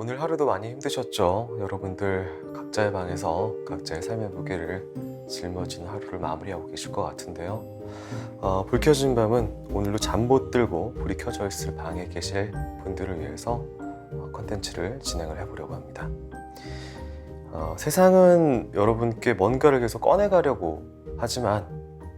오늘 하루도 많이 힘드셨죠? 여러분들 각자의 방에서 각자의 삶의 무게를 짊어진 하루를 마무리하고 계실 것 같은데요. 불 켜진 밤은 오늘도 잠 못 들고 불이 켜져 있을 방에 계실 분들을 위해서 컨텐츠를 진행을 해보려고 합니다. 세상은 여러분께 뭔가를 계속 꺼내가려고 하지만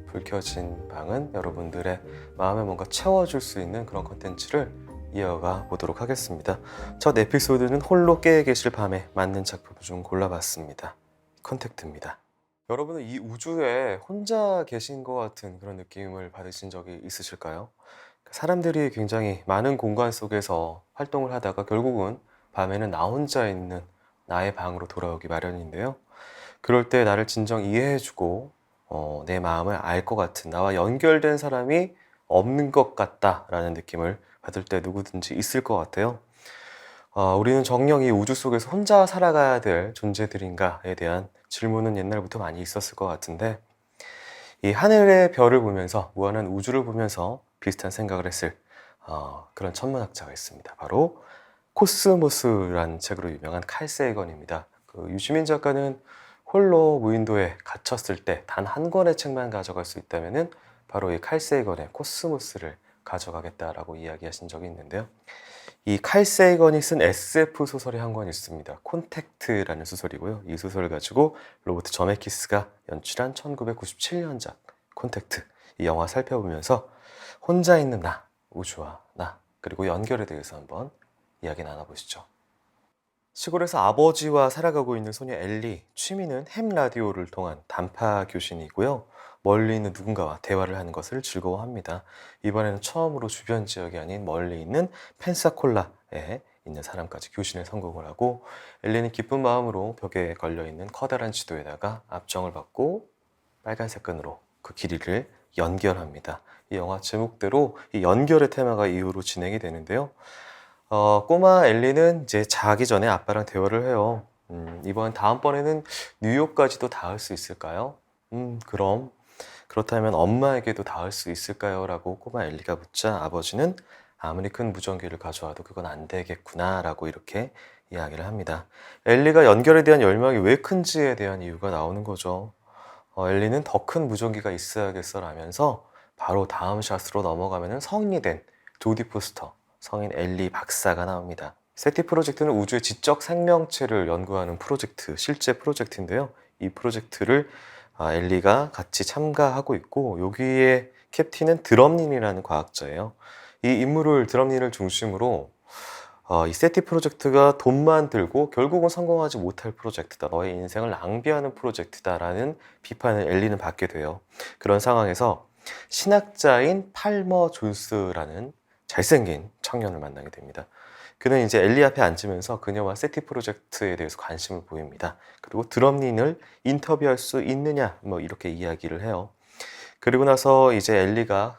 불 켜진 방은 여러분들의 마음에 뭔가 채워줄 수 있는 그런 컨텐츠를 이어가 보도록 하겠습니다. 첫 에피소드는 홀로 깨어 계실 밤에 맞는 작품 중 골라봤습니다. 컨택트입니다. 여러분은 이 우주에 혼자 계신 것 같은 그런 느낌을 받으신 적이 있으실까요? 사람들이 굉장히 많은 공간 속에서 활동을 하다가 결국은 밤에는 나 혼자 있는 나의 방으로 돌아오기 마련인데요. 그럴 때 나를 진정 이해해주고 내 마음을 알 것 같은, 나와 연결된 사람이 없는 것 같다라는 느낌을 받을 때 누구든지 있을 것 같아요. 우리는 정녕 이 우주 속에서 혼자 살아가야 될 존재들인가에 대한 질문은 옛날부터 많이 있었을 것 같은데, 이 하늘의 별을 보면서, 무한한 우주를 보면서 비슷한 생각을 했을 그런 천문학자가 있습니다. 바로 코스모스라는 책으로 유명한 칼 세이건입니다. 그 유시민 작가는 홀로 무인도에 갇혔을 때 단 한 권의 책만 가져갈 수 있다면은 바로 이 칼 세이건의 코스모스를 가져가겠다라고 이야기하신 적이 있는데요. 이 칼 세이건이 쓴 SF 소설이 한 권 있습니다. 콘택트라는 소설이고요. 이 소설을 가지고 로버트 저메키스가 연출한 1997년작 콘택트, 이 영화 살펴보면서 혼자 있는 나, 우주와 나, 그리고 연결에 대해서 한번 이야기 나눠보시죠. 시골에서 아버지와 살아가고 있는 소녀 엘리, 취미는 햄 라디오를 통한 단파 교신이고요. 멀리 있는 누군가와 대화를 하는 것을 즐거워합니다. 이번에는 처음으로 주변 지역이 아닌 멀리 있는 펜사콜라에 있는 사람까지 교신에 성공을 하고, 엘리는 기쁜 마음으로 벽에 걸려있는 커다란 지도에다가 압정을 받고 빨간색 끈으로 그 길이를 연결합니다. 이 영화 제목대로 이 연결의 테마가 이후로 진행이 되는데요. 꼬마 엘리는 이제 자기 전에 아빠랑 대화를 해요. 다음번에는 뉴욕까지도 닿을 수 있을까요? 그렇다면 엄마에게도 닿을 수 있을까요? 라고 꼬마 엘리가 묻자 아버지는 아무리 큰 무전기를 가져와도 그건 안 되겠구나 라고 이렇게 이야기를 합니다. 엘리가 연결에 대한 열망이 왜 큰지에 대한 이유가 나오는 거죠. 엘리는 더 큰 무전기가 있어야겠어 라면서 바로 다음 샷으로 넘어가면 성인이 된 조디 포스터, 성인 엘리 박사가 나옵니다. 세티 프로젝트는 우주의 지적 생명체를 연구하는 프로젝트, 실제 프로젝트인데요. 이 프로젝트를 엘리가 같이 참가하고 있고, 여기에 캡틴은 드럼린이라는 과학자예요. 이 인물을, 드럼린을 중심으로 이 세티 프로젝트가 돈만 들고 결국은 성공하지 못할 프로젝트다, 너의 인생을 낭비하는 프로젝트다라는 비판을 엘리는 받게 돼요. 그런 상황에서 신학자인 팔머 존스라는 잘생긴 청년을 만나게 됩니다. 그는 이제 엘리 앞에 앉으면서 그녀와 세티 프로젝트에 대해서 관심을 보입니다. 그리고 드럼린을 인터뷰할 수 있느냐, 뭐 이렇게 이야기를 해요. 그리고 나서 이제 엘리가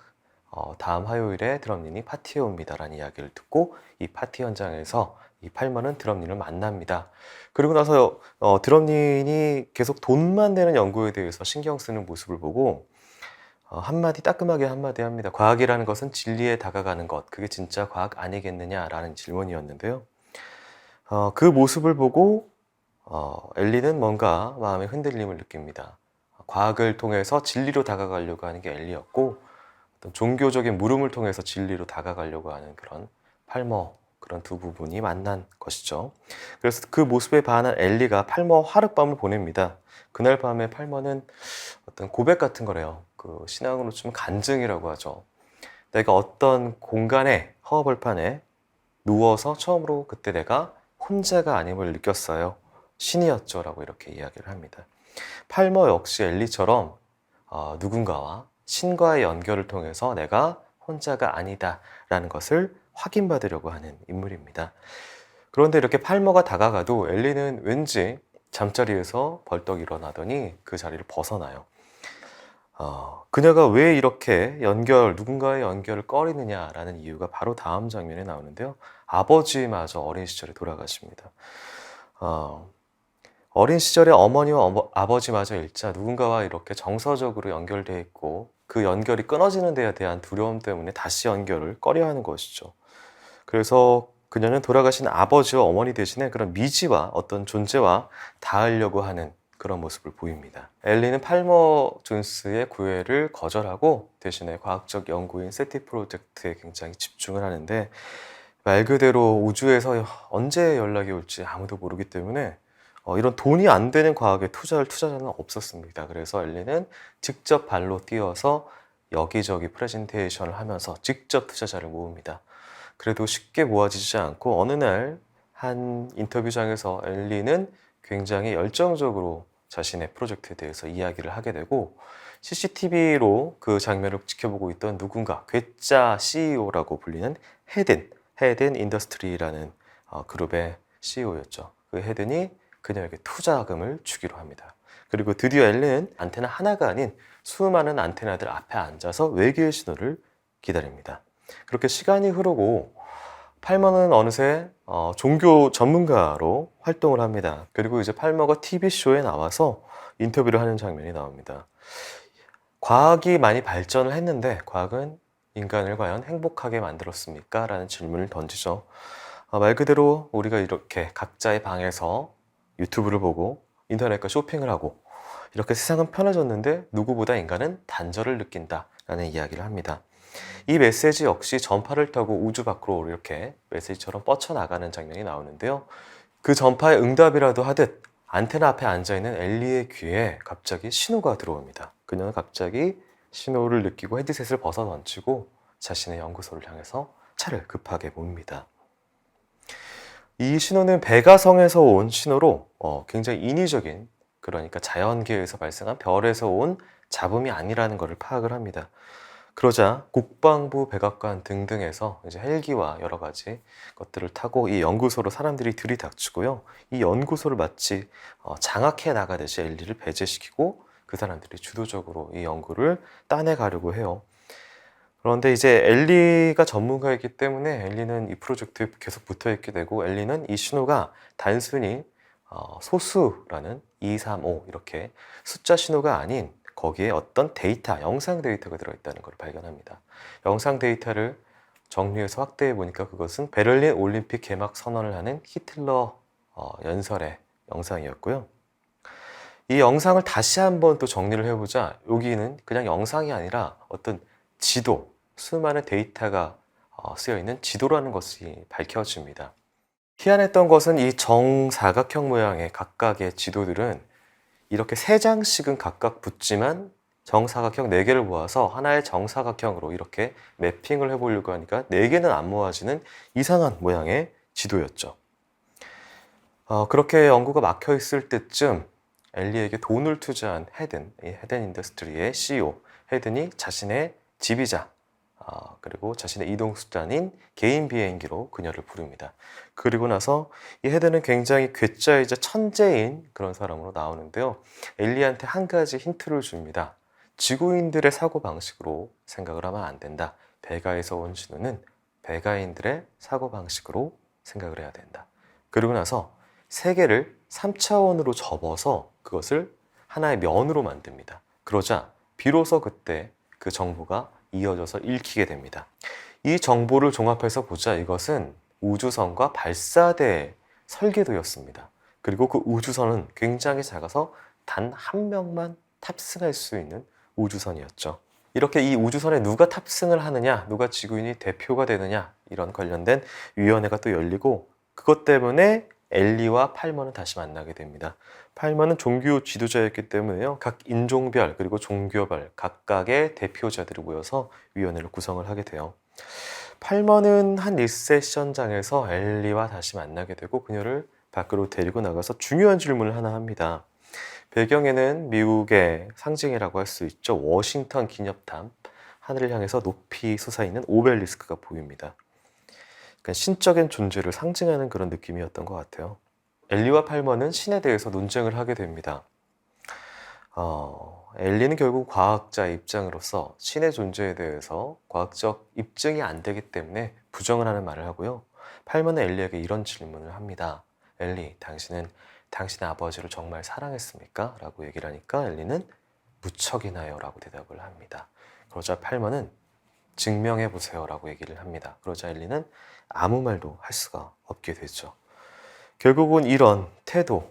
다음 화요일에 드럼린이 파티에 옵니다라는 이야기를 듣고, 이 파티 현장에서 이 팔머는 드럼린을 만납니다. 그리고 나서 드럼린이 계속 돈만 내는 연구에 대해서 신경 쓰는 모습을 보고 따끔하게 한마디 합니다. 과학이라는 것은 진리에 다가가는 것, 그게 진짜 과학 아니겠느냐라는 질문이었는데요. 그 모습을 보고 엘리는 뭔가 마음의 흔들림을 느낍니다. 과학을 통해서 진리로 다가가려고 하는 게 엘리였고, 어떤 종교적인 물음을 통해서 진리로 다가가려고 하는 그런 팔머, 그런 두 부분이 만난 것이죠. 그래서 그 모습에 반한 엘리가 팔머 하룻밤을 보냅니다. 그날 밤에 팔머는 어떤 고백 같은 거래요. 그 신앙으로 치면 간증이라고 하죠. 내가 어떤 공간에, 허허벌판에 누워서 처음으로 그때 내가 혼자가 아님을 느꼈어요. 신이었죠 라고 이렇게 이야기를 합니다. 팔머 역시 엘리처럼 누군가와 신과의 연결을 통해서 내가 혼자가 아니다 라는 것을 확인받으려고 하는 인물입니다. 그런데 이렇게 팔머가 다가가도 엘리는 왠지 잠자리에서 벌떡 일어나더니 그 자리를 벗어나요. 그녀가 왜 이렇게 누군가의 연결을 꺼리느냐라는 이유가 바로 다음 장면에 나오는데요. 아버지마저 어린 시절에 돌아가십니다. 어린 시절에 어머니와 아버지마저 잃자 누군가와 이렇게 정서적으로 연결되어 있고, 그 연결이 끊어지는 데에 대한 두려움 때문에 다시 연결을 꺼려하는 것이죠. 그래서 그녀는 돌아가신 아버지와 어머니 대신에 그런 미지와 어떤 존재와 닿으려고 하는 그런 모습을 보입니다. 엘리는 팔머 존스의 구애를 거절하고 대신에 과학적 연구인 세티 프로젝트에 굉장히 집중을 하는데, 말 그대로 우주에서 언제 연락이 올지 아무도 모르기 때문에 이런 돈이 안 되는 과학에 투자할 투자자는 없었습니다. 그래서 엘리는 직접 발로 뛰어서 여기저기 프레젠테이션을 하면서 직접 투자자를 모읍니다. 그래도 쉽게 모아지지 않고 어느 날 한 인터뷰장에서 엘리는 굉장히 열정적으로 자신의 프로젝트에 대해서 이야기를 하게 되고, CCTV로 그 장면을 지켜보고 있던 누군가, 괴짜 CEO라고 불리는 헤든 인더스트리라는 그룹의 CEO였죠. 그 헤든이 그녀에게 투자금을 주기로 합니다. 그리고 드디어 엘리는 안테나 하나가 아닌 수많은 안테나들 앞에 앉아서 외계의 신호를 기다립니다. 그렇게 시간이 흐르고 팔머는 어느새 종교 전문가로 활동을 합니다. 그리고 이제 팔머가 TV쇼에 나와서 인터뷰를 하는 장면이 나옵니다. 과학이 많이 발전을 했는데 과학은 인간을 과연 행복하게 만들었습니까? 라는 질문을 던지죠. 말 그대로 우리가 이렇게 각자의 방에서 유튜브를 보고 인터넷과 쇼핑을 하고 이렇게 세상은 편해졌는데 누구보다 인간은 단절을 느낀다 라는 이야기를 합니다. 이 메시지 역시 전파를 타고 우주 밖으로 이렇게 메시지처럼 뻗쳐나가는 장면이 나오는데요. 그 전파에 응답이라도 하듯 안테나 앞에 앉아있는 엘리의 귀에 갑자기 신호가 들어옵니다. 그녀는 갑자기 신호를 느끼고 헤드셋을 벗어 던지고 자신의 연구소를 향해서 차를 급하게 몹니다. 이 신호는 베가성에서 온 신호로 굉장히 인위적인, 그러니까 자연계에서 발생한 별에서 온 잡음이 아니라는 것을 파악을 합니다. 그러자 국방부 백악관 등등에서 이제 헬기와 여러 가지 것들을 타고 이 연구소로 사람들이 들이닥치고요. 이 연구소를 마치 장악해 나가듯이 엘리를 배제시키고 그 사람들이 주도적으로 이 연구를 따내가려고 해요. 그런데 이제 엘리가 전문가이기 때문에 엘리는 이 프로젝트에 계속 붙어있게 되고, 엘리는 이 신호가 단순히 소수라는 2, 3, 5 이렇게 숫자 신호가 아닌 거기에 어떤 데이터, 영상 데이터가 들어있다는 걸 발견합니다. 영상 데이터를 정리해서 확대해 보니까 그것은 베를린 올림픽 개막 선언을 하는 히틀러 연설의 영상이었고요. 이 영상을 다시 한번 또 정리를 해보자 여기는 그냥 영상이 아니라 어떤 지도, 수많은 데이터가 쓰여 있는 지도라는 것이 밝혀집니다. 희한했던 것은 이 정사각형 모양의 각각의 지도들은 이렇게 3장씩은 각각 붙지만 정사각형 4개를 모아서 하나의 정사각형으로 이렇게 매핑을 해보려고 하니까 4개는 안 모아지는 이상한 모양의 지도였죠. 그렇게 연구가 막혀 있을 때쯤 엘리에게 돈을 투자한 헤든 인더스트리의 CEO 헤든이 자신의 집이자 그리고 자신의 이동수단인 개인 비행기로 그녀를 부릅니다. 그리고 나서 이 헤든은 굉장히 괴짜이자 천재인 그런 사람으로 나오는데요. 엘리한테 한 가지 힌트를 줍니다. 지구인들의 사고방식으로 생각을 하면 안 된다. 베가에서 온 신호는 베가인들의 사고방식으로 생각을 해야 된다. 그리고 나서 세계를 3차원으로 접어서 그것을 하나의 면으로 만듭니다. 그러자 비로소 그때 그 정보가 이어져서 읽히게 됩니다. 이 정보를 종합해서 보자 이것은 우주선과 발사대 설계도였습니다. 그리고 그 우주선은 굉장히 작아서 단 한 명만 탑승할 수 있는 우주선이었죠. 이렇게 이 우주선에 누가 탑승을 하느냐, 누가 지구인이 대표가 되느냐 이런 관련된 위원회가 또 열리고, 그것 때문에 엘리와 팔머는 다시 만나게 됩니다. 팔머는 종교 지도자였기 때문에요. 각 인종별 그리고 종교별 각각의 대표자들이 모여서 위원회를 구성을 하게 돼요. 팔머는 한 리세션장에서 엘리와 다시 만나게 되고 그녀를 밖으로 데리고 나가서 중요한 질문을 하나 합니다. 배경에는 미국의 상징이라고 할 수 있죠. 워싱턴 기념탑, 하늘을 향해서 높이 솟아있는 오벨리스크가 보입니다. 그러니까 신적인 존재를 상징하는 그런 느낌이었던 것 같아요. 엘리와 팔머는 신에 대해서 논쟁을 하게 됩니다. 엘리는 결국 과학자의 입장으로서 신의 존재에 대해서 과학적 입증이 안 되기 때문에 부정을 하는 말을 하고요. 팔머는 엘리에게 이런 질문을 합니다. 엘리, 당신은 당신의 아버지를 정말 사랑했습니까? 라고 얘기를 하니까 엘리는 무척이나요 라고 대답을 합니다. 그러자 팔머는 증명해 보세요라고 얘기를 합니다. 그러자 엘리는 아무 말도 할 수가 없게 되죠. 결국은 이런 태도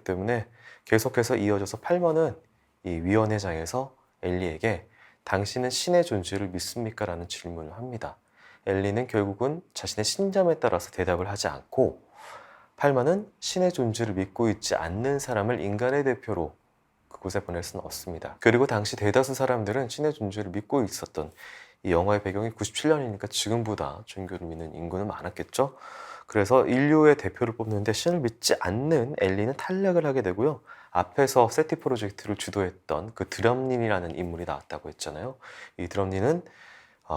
때문에 계속해서 이어져서 팔먼은 이 위원회장에서 엘리에게 당신은 신의 존재를 믿습니까? 라는 질문을 합니다. 엘리는 결국은 자신의 신념에 따라서 대답을 하지 않고 팔먼은 신의 존재를 믿고 있지 않는 사람을 인간의 대표로 그곳에 보낼 수는 없습니다. 그리고 당시 대다수 사람들은 신의 존재를 믿고 있었던 이 영화의 배경이 97년이니까 지금보다 종교를 믿는 인구는 많았겠죠. 그래서 인류의 대표를 뽑는데 신을 믿지 않는 엘리는 탈락을 하게 되고요. 앞에서 세티 프로젝트를 주도했던 그 드럼린이라는 인물이 나왔다고 했잖아요. 이 드럼린은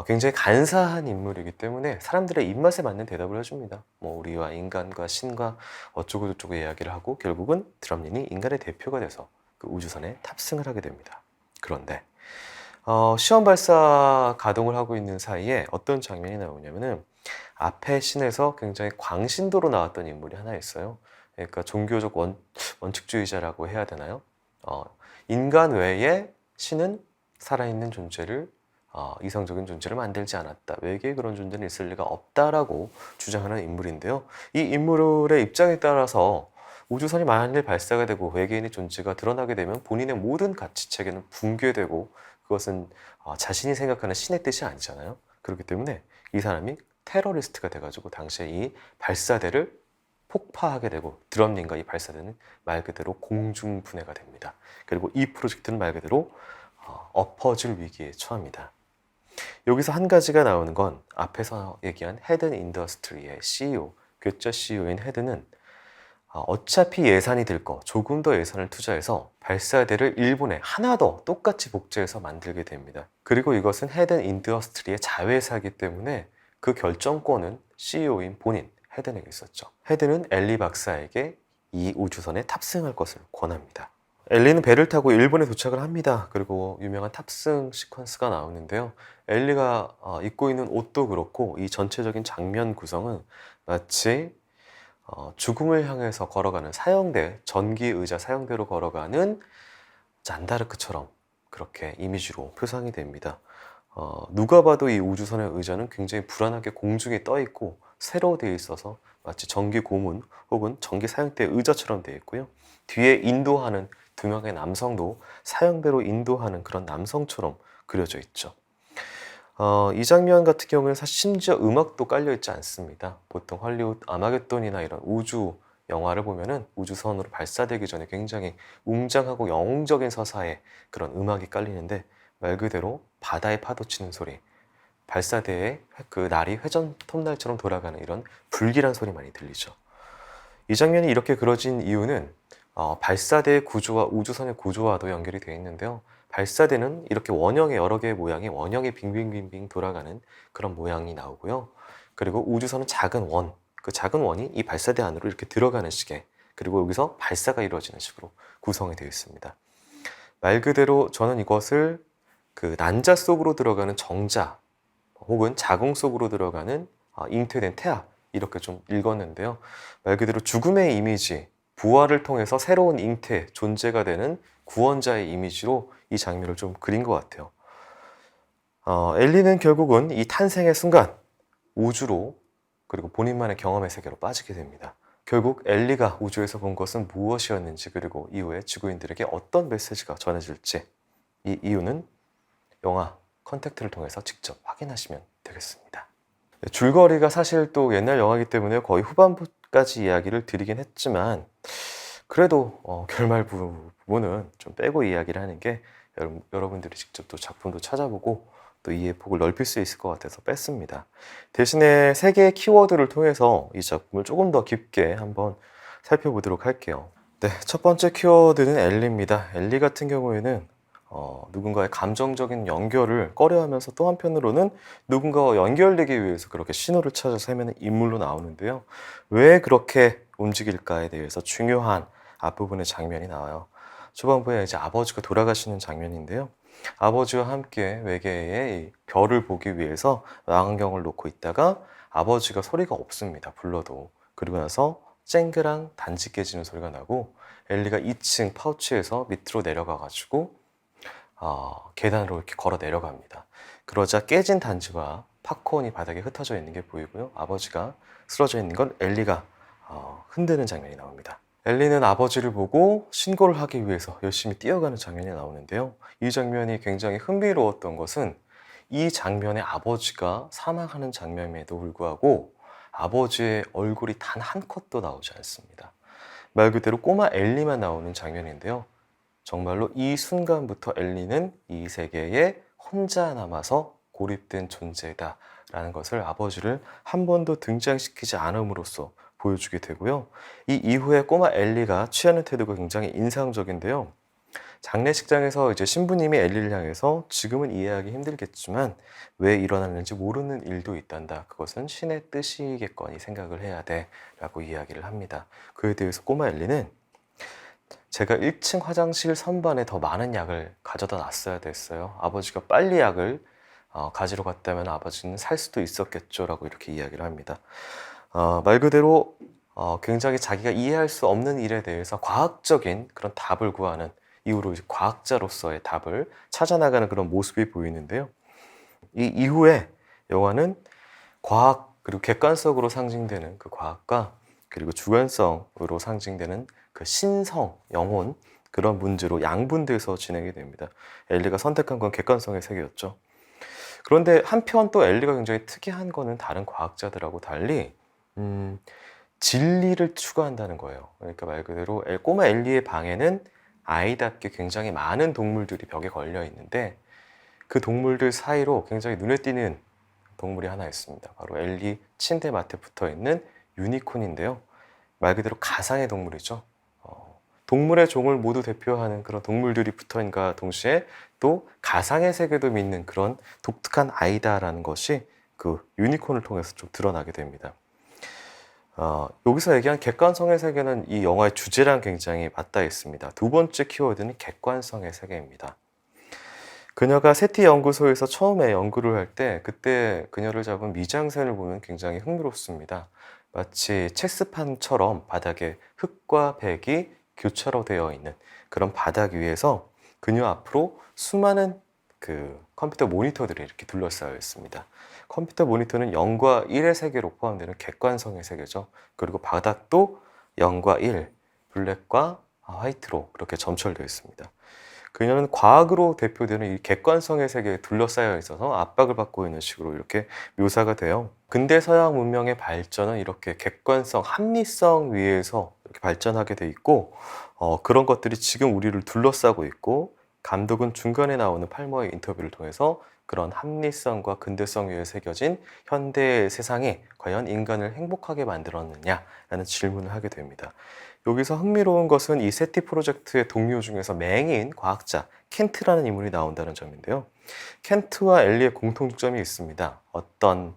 굉장히 간사한 인물이기 때문에 사람들의 입맛에 맞는 대답을 해줍니다. 뭐 우리와 인간과 신과 어쩌고 저쩌고 이야기를 하고 결국은 드럼린이 인간의 대표가 돼서 그 우주선에 탑승을 하게 됩니다. 그런데 시험 발사 가동을 하고 있는 사이에 어떤 장면이 나오냐면은 앞에 씬에서 굉장히 광신도로 나왔던 인물이 하나 있어요. 그러니까 종교적 원칙주의자라고 해야 되나요? 인간 외에 신은 살아있는 존재를 이성적인 존재를 만들지 않았다. 외계에 그런 존재는 있을 리가 없다라고 주장하는 인물인데요. 이 인물의 입장에 따라서 우주선이 만일 발사가 되고 외계인의 존재가 드러나게 되면 본인의 모든 가치체계는 붕괴되고 그것은 자신이 생각하는 신의 뜻이 아니잖아요. 그렇기 때문에 이 사람이 테러리스트가 돼가지고 당시에 이 발사대를 폭파하게 되고 드럼린과 이 발사대는 말 그대로 공중분해가 됩니다. 그리고 이 프로젝트는 말 그대로 엎어질 위기에 처합니다. 여기서 한 가지가 나오는 건 앞에서 얘기한 헤든 인더스트리의 CEO, 괴짜 CEO인 헤든은 어차피 예산이 들 거 조금 더 예산을 투자해서 발사대를 일본에 하나 더 똑같이 복제해서 만들게 됩니다. 그리고 이것은 헤든 인더스트리의 자회사이기 때문에 그 결정권은 CEO인 본인 헤든에게 있었죠. 헤든은 엘리 박사에게 이 우주선에 탑승할 것을 권합니다. 엘리는 배를 타고 일본에 도착을 합니다. 그리고 유명한 탑승 시퀀스가 나오는데요. 엘리가 입고 있는 옷도 그렇고 이 전체적인 장면 구성은 마치 죽음을 향해서 걸어가는 사형대, 전기 의자 사형대로 걸어가는 잔다르크처럼 그렇게 이미지로 표상이 됩니다. 누가 봐도 이 우주선의 의자는 굉장히 불안하게 공중에 떠 있고 세로 되어 있어서 마치 전기 고문 혹은 전기 사형대 의자처럼 되어 있고요. 뒤에 인도하는 두 명의 남성도 사형대로 인도하는 그런 남성처럼 그려져 있죠. 이 장면 같은 경우는 사실 심지어 음악도 깔려 있지 않습니다. 보통 할리우드 아마겟돈이나 이런 우주 영화를 보면은 우주선으로 발사되기 전에 굉장히 웅장하고 영웅적인 서사의 그런 음악이 깔리는데 말 그대로 바다에 파도 치는 소리, 발사대의 그 날이 회전 톱날처럼 돌아가는 이런 불길한 소리 많이 들리죠. 이 장면이 이렇게 그려진 이유는 발사대의 구조와 우주선의 구조와도 연결이 되어 있는데요. 발사대는 이렇게 원형의 여러 개의 모양이 원형이 빙빙빙빙 돌아가는 그런 모양이 나오고요. 그리고 우주선은 작은 원, 그 작은 원이 이 발사대 안으로 이렇게 들어가는 식의 그리고 여기서 발사가 이루어지는 식으로 구성이 되어 있습니다. 말 그대로 저는 이것을 그 난자 속으로 들어가는 정자 혹은 자궁 속으로 들어가는 잉태된 태아 이렇게 좀 읽었는데요. 말 그대로 죽음의 이미지, 부활을 통해서 새로운 잉태, 존재가 되는 구원자의 이미지로 이 장면을 좀 그린 것 같아요. 엘리는 결국은 이 탄생의 순간 우주로 그리고 본인만의 경험의 세계로 빠지게 됩니다. 결국 엘리가 우주에서 본 것은 무엇이었는지 그리고 이후에 지구인들에게 어떤 메시지가 전해질지 이 이유는 영화 컨택트를 통해서 직접 확인하시면 되겠습니다. 줄거리가 사실 또 옛날 영화이기 때문에 거의 후반부까지 이야기를 드리긴 했지만 그래도 결말 부분은 좀 빼고 이야기를 하는 게 여러분들이 직접 또 작품도 찾아보고 또 이해 폭을 넓힐 수 있을 것 같아서 뺐습니다. 대신에 3개의 키워드를 통해서 이 작품을 조금 더 깊게 한번 살펴보도록 할게요. 네, 첫 번째 키워드는 엘리입니다. 엘리 같은 경우에는 누군가의 감정적인 연결을 꺼려하면서 또 한편으로는 누군가와 연결되기 위해서 그렇게 신호를 찾아서 헤매는 인물로 나오는데요. 왜 그렇게 움직일까에 대해서 중요한 앞부분의 장면이 나와요. 초반부에 이제 아버지가 돌아가시는 장면인데요. 아버지와 함께 외계의 별을 보기 위해서 망원경을 놓고 있다가 아버지가 소리가 없습니다. 불러도. 그리고 나서 쨍그랑 단지 깨지는 소리가 나고 엘리가 2층 파우치에서 밑으로 내려가 가지고 계단으로 이렇게 걸어 내려갑니다. 그러자 깨진 단지와 팝콘이 바닥에 흩어져 있는 게 보이고요. 아버지가 쓰러져 있는 건 엘리가 흔드는 장면이 나옵니다. 엘리는 아버지를 보고 신고를 하기 위해서 열심히 뛰어가는 장면이 나오는데요. 이 장면이 굉장히 흥미로웠던 것은 이 장면에 아버지가 사망하는 장면임에도 불구하고 아버지의 얼굴이 단 한 컷도 나오지 않습니다. 말 그대로 꼬마 엘리만 나오는 장면인데요. 정말로 이 순간부터 엘리는 이 세계에 혼자 남아서 고립된 존재다라는 것을 아버지를 한 번도 등장시키지 않음으로써 보여주게 되고요. 이 이후에 꼬마 엘리가 취하는 태도가 굉장히 인상적인데요. 장례식장에서 이제 신부님이 엘리를 향해서 지금은 이해하기 힘들겠지만 왜 일어났는지 모르는 일도 있단다. 그것은 신의 뜻이겠거니 생각을 해야 돼. 라고 이야기를 합니다. 그에 대해서 꼬마 엘리는 제가 1층 화장실 선반에 더 많은 약을 가져다 놨어야 됐어요. 아버지가 빨리 약을 가지러 갔다면 아버지는 살 수도 있었겠죠. 라고 이렇게 이야기를 합니다. 말 그대로 굉장히 자기가 이해할 수 없는 일에 대해서 과학적인 그런 답을 구하는 이후로 이제 과학자로서의 답을 찾아나가는 그런 모습이 보이는데요. 이 이후에 영화는 과학 그리고 객관성으로 상징되는 그 과학과 그리고 주관성으로 상징되는 그 신성, 영혼 그런 문제로 양분돼서 진행이 됩니다. 엘리가 선택한 건 객관성의 세계였죠. 그런데 한편 또 엘리가 굉장히 특이한 거는 다른 과학자들하고 달리 진리를 추구한다는 거예요. 그러니까 말 그대로 꼬마 엘리의 방에는 아이답게 굉장히 많은 동물들이 벽에 걸려 있는데 그 동물들 사이로 굉장히 눈에 띄는 동물이 하나 있습니다. 바로 엘리 침대 맡에 붙어 있는 유니콘인데요. 말 그대로 가상의 동물이죠. 동물의 종을 모두 대표하는 그런 동물들이 붙어 있는가 동시에 또 가상의 세계도 믿는 그런 독특한 아이다라는 것이 그 유니콘을 통해서 좀 드러나게 됩니다. 여기서 얘기한 객관성의 세계는 이 영화의 주제랑 굉장히 맞닿아 있습니다. 두 번째 키워드는 객관성의 세계입니다. 그녀가 세티 연구소에서 처음에 연구를 할 때 그때 그녀를 잡은 미장센을 보면 굉장히 흥미롭습니다. 마치 체스판처럼 바닥에 흙과 백이 교차로 되어 있는 그런 바닥 위에서 그녀 앞으로 수많은 그 컴퓨터 모니터들이 이렇게 둘러싸여 있습니다. 컴퓨터 모니터는 0과 1의 세계로 포함되는 객관성의 세계죠. 그리고 바닥도 0과 1, 블랙과 화이트로 그렇게 점철되어 있습니다. 그녀는 과학으로 대표되는 이 객관성의 세계에 둘러싸여 있어서 압박을 받고 있는 식으로 이렇게 묘사가 돼요. 근대 서양 문명의 발전은 이렇게 객관성, 합리성 위에서 이렇게 발전하게 돼 있고 그런 것들이 지금 우리를 둘러싸고 있고 감독은 중간에 나오는 팔머의 인터뷰를 통해서 그런 합리성과 근대성 위에 새겨진 현대의 세상이 과연 인간을 행복하게 만들었느냐라는 질문을 하게 됩니다. 여기서 흥미로운 것은 이 세티 프로젝트의 동료 중에서 맹인 과학자 켄트라는 인물이 나온다는 점인데요. 켄트와 엘리의 공통점이 있습니다. 어떤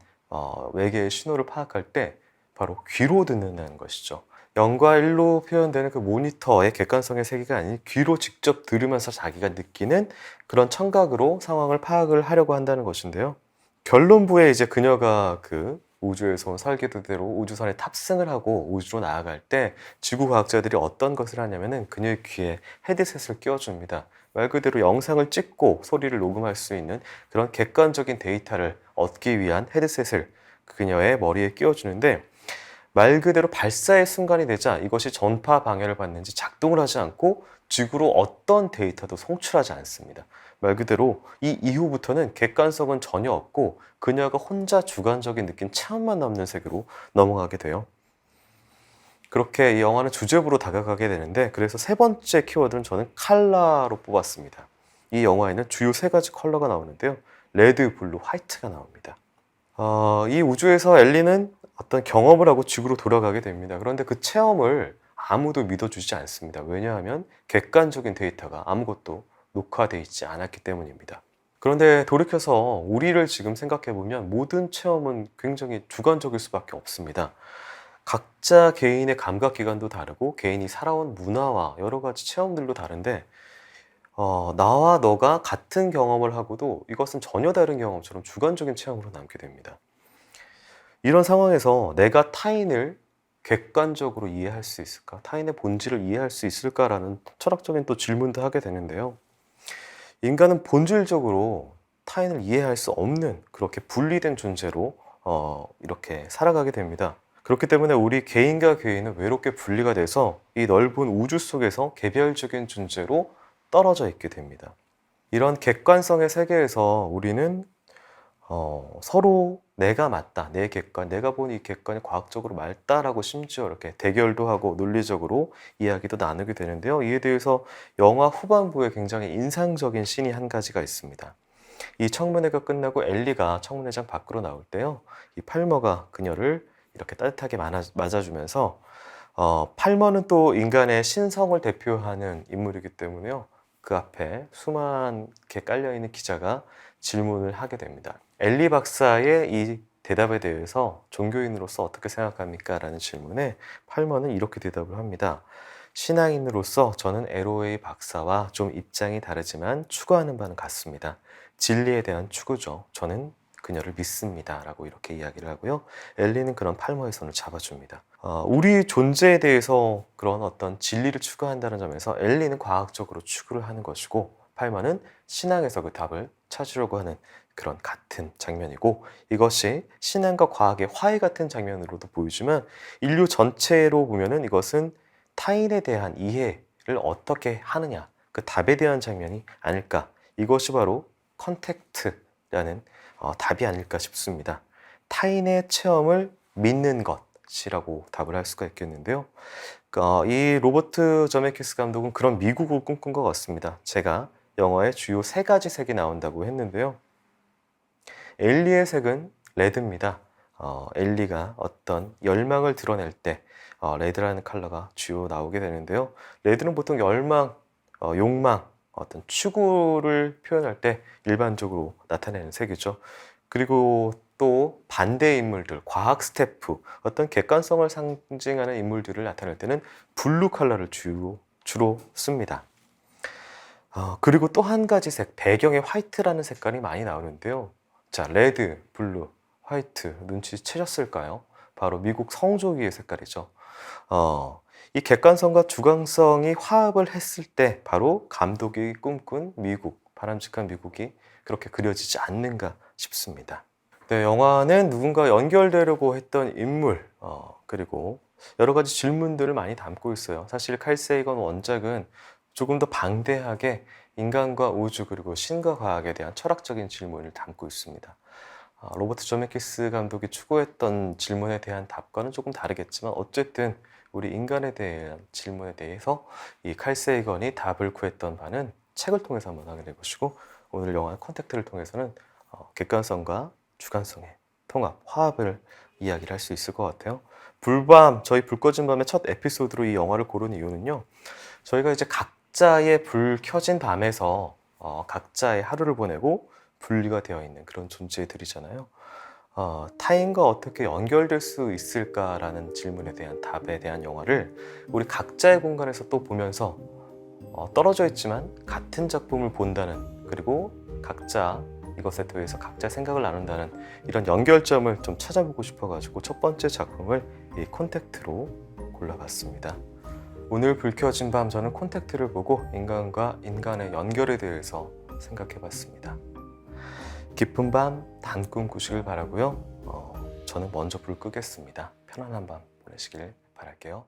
외계의 신호를 파악할 때 바로 귀로 듣는다는 것이죠. 0과 1로 표현되는 그 모니터의 객관성의 세계가 아닌 귀로 직접 들으면서 자기가 느끼는 그런 청각으로 상황을 파악을 하려고 한다는 것인데요. 결론부에 이제 그녀가 그 우주에서 온 설계도대로 우주선에 탑승을 하고 우주로 나아갈 때 지구 과학자들이 어떤 것을 하냐면은 그녀의 귀에 헤드셋을 끼워줍니다. 말 그대로 영상을 찍고 소리를 녹음할 수 있는 그런 객관적인 데이터를 얻기 위한 헤드셋을 그녀의 머리에 끼워주는데 말 그대로 발사의 순간이 되자 이것이 전파 방해를 받는지 작동을 하지 않고 지구로 어떤 데이터도 송출하지 않습니다. 말 그대로 이 이후부터는 객관성은 전혀 없고 그녀가 혼자 주관적인 느낀 체험만 남는 세계로 넘어가게 돼요. 그렇게 이 영화는 주제부로 다가가게 되는데 그래서 세 번째 키워드는 저는 컬러로 뽑았습니다. 이 영화에는 주요 세 가지 컬러가 나오는데요. 레드, 블루, 화이트가 나옵니다. 이 우주에서 엘리는 어떤 경험을 하고 지구로 돌아가게 됩니다. 그런데 그 체험을 아무도 믿어주지 않습니다. 왜냐하면 객관적인 데이터가 아무것도 녹화되어 있지 않았기 때문입니다. 그런데 돌이켜서 우리를 지금 생각해보면 모든 체험은 굉장히 주관적일 수밖에 없습니다. 각자 개인의 감각기관도 다르고 개인이 살아온 문화와 여러 가지 체험들도 다른데 나와 너가 같은 경험을 하고도 이것은 전혀 다른 경험처럼 주관적인 체험으로 남게 됩니다. 이런 상황에서 내가 타인을 객관적으로 이해할 수 있을까? 타인의 본질을 이해할 수 있을까라는 철학적인 또 질문도 하게 되는데요. 인간은 본질적으로 타인을 이해할 수 없는 그렇게 분리된 존재로 이렇게 살아가게 됩니다. 그렇기 때문에 우리 개인과 개인은 외롭게 분리가 돼서 이 넓은 우주 속에서 개별적인 존재로 떨어져 있게 됩니다. 이런 객관성의 세계에서 우리는 서로 내가 맞다, 내 객관, 내가 본 이 객관이 과학적으로 맞다라고 심지어 이렇게 대결도 하고 논리적으로 이야기도 나누게 되는데요. 이에 대해서 영화 후반부에 굉장히 인상적인 씬이 한 가지가 있습니다. 이 청문회가 끝나고 엘리가 청문회장 밖으로 나올 때요, 이 팔머가 그녀를 이렇게 따뜻하게 맞아주면서 팔머는 또 인간의 신성을 대표하는 인물이기 때문에요, 그 앞에 수많게 깔려있는 기자가 질문을 하게 됩니다. 엘리 박사의 이 대답에 대해서 종교인으로서 어떻게 생각합니까? 라는 질문에 팔머는 이렇게 대답을 합니다. 신앙인으로서 저는 LOA 박사와 좀 입장이 다르지만 추구하는 바는 같습니다. 진리에 대한 추구죠. 저는 그녀를 믿습니다. 라고 이렇게 이야기를 하고요. 엘리는 그런 팔머의 손을 잡아줍니다. 우리 존재에 대해서 그런 어떤 진리를 추구한다는 점에서 엘리는 과학적으로 추구를 하는 것이고, 팔머는 신앙에서 그 답을 찾으려고 하는 그런 같은 장면이고, 이것이 신앙과 과학의 화해 같은 장면으로도 보이지만 인류 전체로 보면은 이것은 타인에 대한 이해를 어떻게 하느냐, 그 답에 대한 장면이 아닐까. 이것이 바로 컨택트라는 답이 아닐까 싶습니다. 타인의 체험을 믿는 것이라고 답을 할 수가 있겠는데요. 이 로버트 저메키스 감독은 그런 미국을 꿈꾼 것 같습니다. 제가 영화에 주요 3가지 색이 나온다고 했는데요. 엘리의 색은 레드입니다. 엘리가 어떤 열망을 드러낼 때 레드라는 컬러가 주요 나오게 되는데요. 레드는 보통 열망, 욕망, 어떤 추구를 표현할 때 일반적으로 나타내는 색이죠. 그리고 또 반대 인물들, 과학 스태프, 어떤 객관성을 상징하는 인물들을 나타낼 때는 블루 컬러를 주로 씁니다. 그리고 또 한 가지 색, 배경에 화이트라는 색깔이 많이 나오는데요. 자, 레드, 블루, 화이트, 눈치채셨을까요? 바로 미국 성조기의 색깔이죠. 이 객관성과 주관성이 화합을 했을 때 바로 감독이 꿈꾼 미국, 바람직한 미국이 그렇게 그려지지 않는가 싶습니다. 네, 영화는 누군가 연결되려고 했던 인물, 그리고 여러 가지 질문들을 많이 담고 있어요. 사실 칼 세이건 원작은 조금 더 방대하게 인간과 우주 그리고 신과 과학에 대한 철학적인 질문을 담고 있습니다. 로버트 저메키스 감독이 추구했던 질문에 대한 답과는 조금 다르겠지만 어쨌든 우리 인간에 대한 질문에 대해서 이 칼 세이건이 답을 구했던 바는 책을 통해서 한번 확인해 보시고, 오늘 영화 컨택트를 통해서는 객관성과 주관성의 통합, 화합을 이야기를 할 수 있을 것 같아요. 불밤, 저희 불 꺼진 밤의 첫 에피소드로 이 영화를 고른 이유는요, 저희가 이제 각자의 불 켜진 밤에서 각자의 하루를 보내고 분리가 되어 있는 그런 존재들이잖아요. 타인과 어떻게 연결될 수 있을까라는 질문에 대한 답에 대한 영화를 우리 각자의 공간에서 또 보면서 떨어져 있지만 같은 작품을 본다는, 그리고 각자 이것에 대해서 각자 생각을 나눈다는 이런 연결점을 좀 찾아보고 싶어가지고 첫 번째 작품을 이 콘택트로 골라봤습니다. 오늘 불 켜진 밤, 저는 콘택트를 보고 인간과 인간의 연결에 대해서 생각해봤습니다. 깊은 밤, 단꿈 꾸시길 바라고요. 저는 먼저 불 끄겠습니다. 편안한 밤 보내시길 바랄게요.